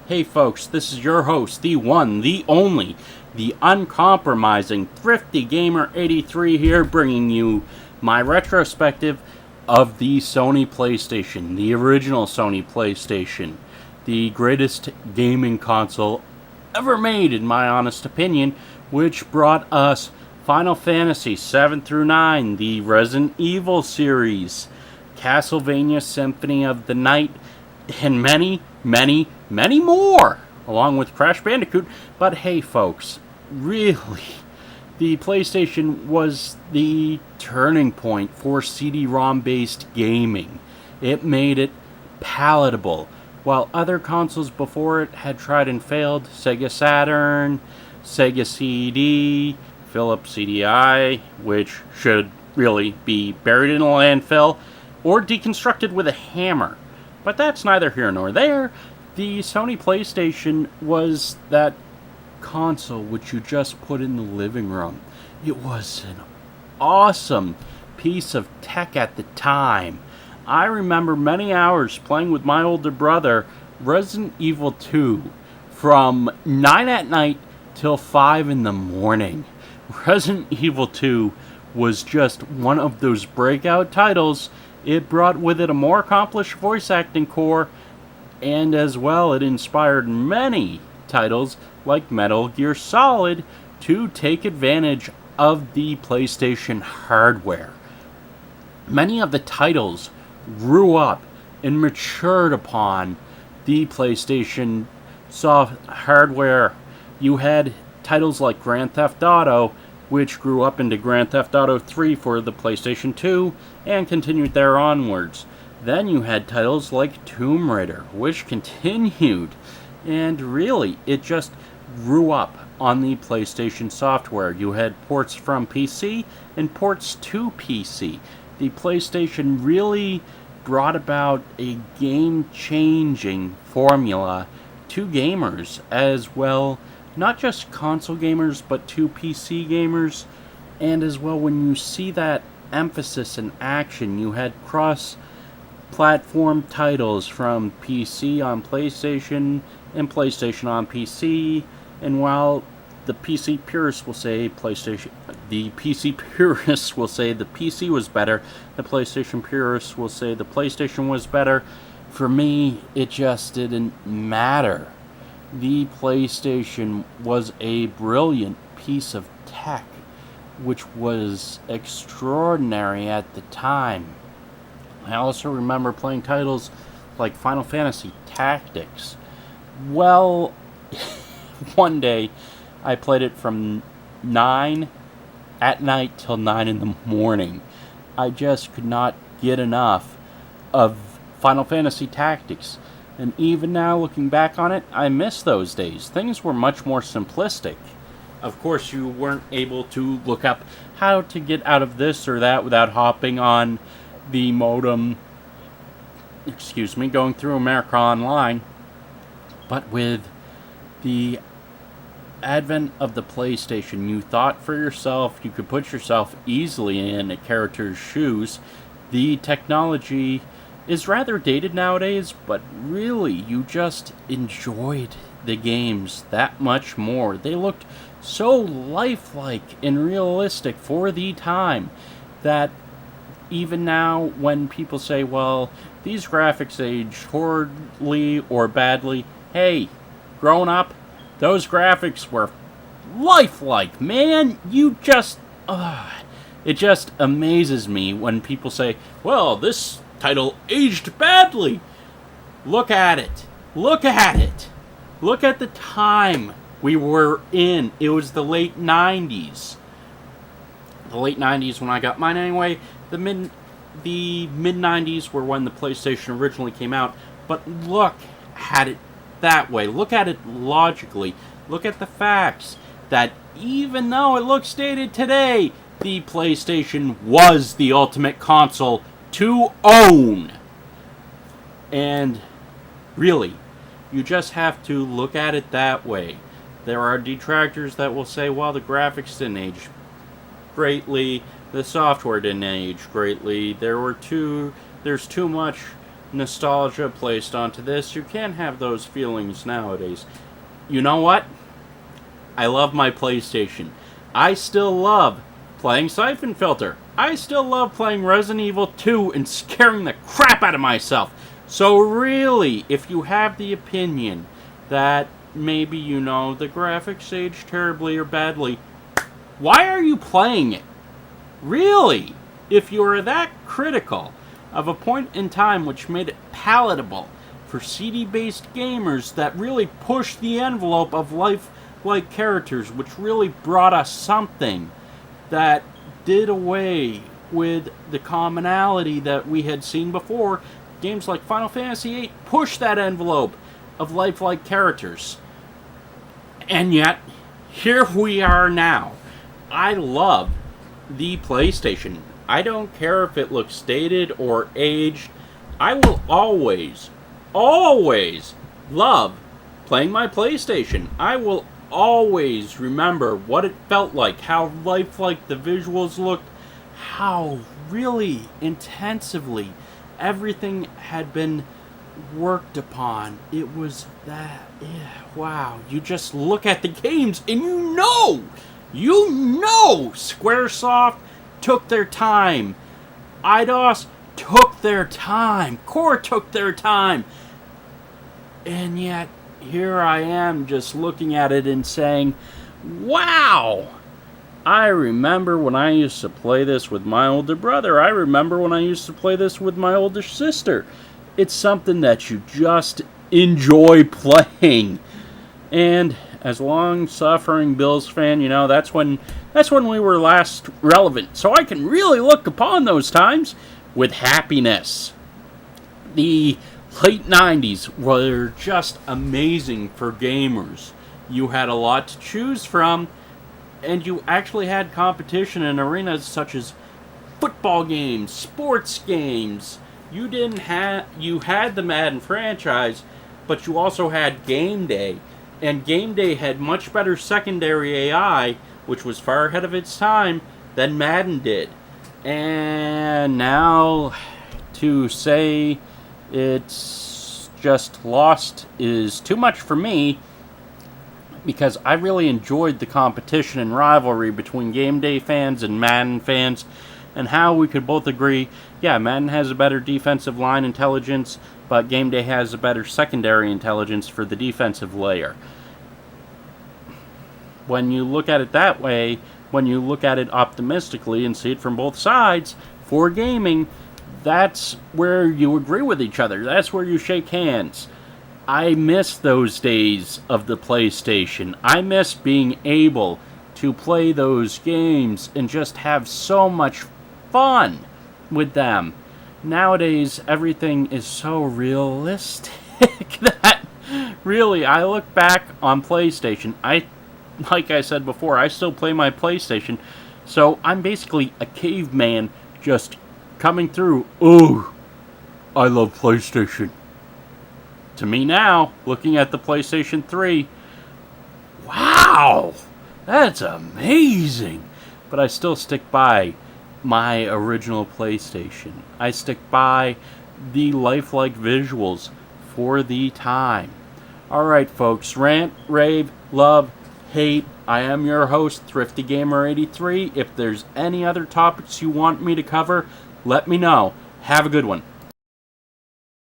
Hey folks, this is your host, the one, the only, the uncompromising Thrifty Gamer 83 here, bringing you my retrospective of the Sony PlayStation, the original Sony PlayStation, the greatest gaming console ever made in my honest opinion, which brought us Final Fantasy 7 through 9, the Resident Evil series, Castlevania Symphony of the Night, and many more, along with Crash Bandicoot. But hey folks, really, the PlayStation was the turning point for CD-ROM based gaming. It made it palatable. While other consoles before it had tried and failed, Sega Saturn, Sega CD, Philips CDI, which should really be buried in a landfill, or deconstructed with a hammer. But that's neither here nor there. The Sony PlayStation was that console which you just put in the living room. It was an awesome piece of tech at the time. I remember many hours playing with my older brother Resident Evil 2 from 9 at night till 5 in the morning. Resident Evil 2 was just one of those breakout titles. It brought with it a more accomplished voice acting corps, and as well it inspired many titles like Metal Gear Solid to take advantage of the PlayStation hardware. Many of the titles grew up and matured upon the PlayStation soft hardware. You had titles like Grand Theft Auto, which grew up into Grand Theft Auto 3 for the PlayStation 2 and continued there onwards. Then you had titles like Tomb Raider, which continued, and really, it just grew up on the PlayStation software. You had ports from PC and ports to PC. The PlayStation really brought about a game-changing formula to gamers as well. Not just console gamers, but to PC gamers. And as well, when you see that emphasis in action, you had cross-platform titles from PC on PlayStation and PlayStation on PC. And while the PC purists will say the PC was better, the PlayStation purists will say the PlayStation was better. For me, it just didn't matter. The PlayStation was a brilliant piece of tech, which was extraordinary at the time. I also remember playing titles like Final Fantasy Tactics. Well, one day I played it from 9 at night till 9 in the morning. I just could not get enough of Final Fantasy Tactics. And even now, looking back on it, I miss those days. Things were much more simplistic. Of course, you weren't able to look up how to get out of this or that without hopping on the modem, going through America Online. But with the advent of the PlayStation, you thought for yourself, you could put yourself easily in a character's shoes. The technology is rather dated nowadays, but really, you just enjoyed the games that much more. They looked so lifelike and realistic for the time that even now, when people say, well, these graphics aged horribly or badly, hey, grown up, those graphics were lifelike, man. It just amazes me when people say, well, this title aged badly. Look at it. Look at it. Look at the time we were in. It was the late 90s. The late 90s when I got mine anyway. The mid 90s were when the PlayStation originally came out. But look at it that way. Look at it logically. Look at the facts that even though it looks dated today, the PlayStation was the ultimate console to own. And really, you just have to look at it that way. There are detractors that will say, well, the graphics didn't age greatly, the software didn't age greatly, there's too much nostalgia placed onto this. You can't have those feelings nowadays. You know what? I love my PlayStation. I still love playing Siphon Filter. I still love playing Resident Evil 2 and scaring the crap out of myself. So really, if you have the opinion that maybe, the graphics aged terribly or badly, why are you playing it? Really? If you are that critical of a point in time which made it palatable for CD-based gamers that really pushed the envelope of life-like characters, which really brought us something that did away with the commonality that we had seen before, games like Final Fantasy VIII pushed that envelope of lifelike characters. And yet, here we are now. I love the PlayStation. I don't care if it looks dated or aged. I will always love playing my PlayStation. I will always remember what it felt like, how lifelike the visuals looked, how really intensively everything had been worked upon. It was that, wow. You just look at the games and Squaresoft took their time. IDOS took their time. Core took their time. And yet, here I am just looking at it and saying, wow! I remember when I used to play this with my older brother. I remember when I used to play this with my older sister. It's something that you just enjoy playing. And as a long-suffering Bills fan, that's when we were last relevant. So I can really look upon those times with happiness. The late 90s were just amazing for gamers. You had a lot to choose from, and you actually had competition in arenas such as football games, sports games. You had the Madden franchise, but you also had Game Day. And Game Day had much better secondary AI, which was far ahead of its time, than Madden did. And now, to say it's just lost is too much for me, because I really enjoyed the competition and rivalry between Game Day fans and Madden fans, and how we could both agree, yeah, Madden has a better defensive line intelligence, but Game Day has a better secondary intelligence for the defensive layer. When you look at it that way, when you look at it optimistically and see it from both sides, for gaming, that's where you agree with each other. That's where you shake hands. I miss those days of the PlayStation. I miss being able to play those games and just have so much fun with them. Nowadays, everything is so realistic that really, I look back on PlayStation. Like I said before, I still play my PlayStation, so I'm basically a caveman just coming through. Oh, I love PlayStation. To me now, looking at the PlayStation 3, wow, that's amazing. But I still stick by my original PlayStation. I stick by the lifelike visuals for the time. Alright folks, rant, rave, love, hate. I am your host, ThriftyGamer83. If there's any other topics you want me to cover, let me know. Have a good one.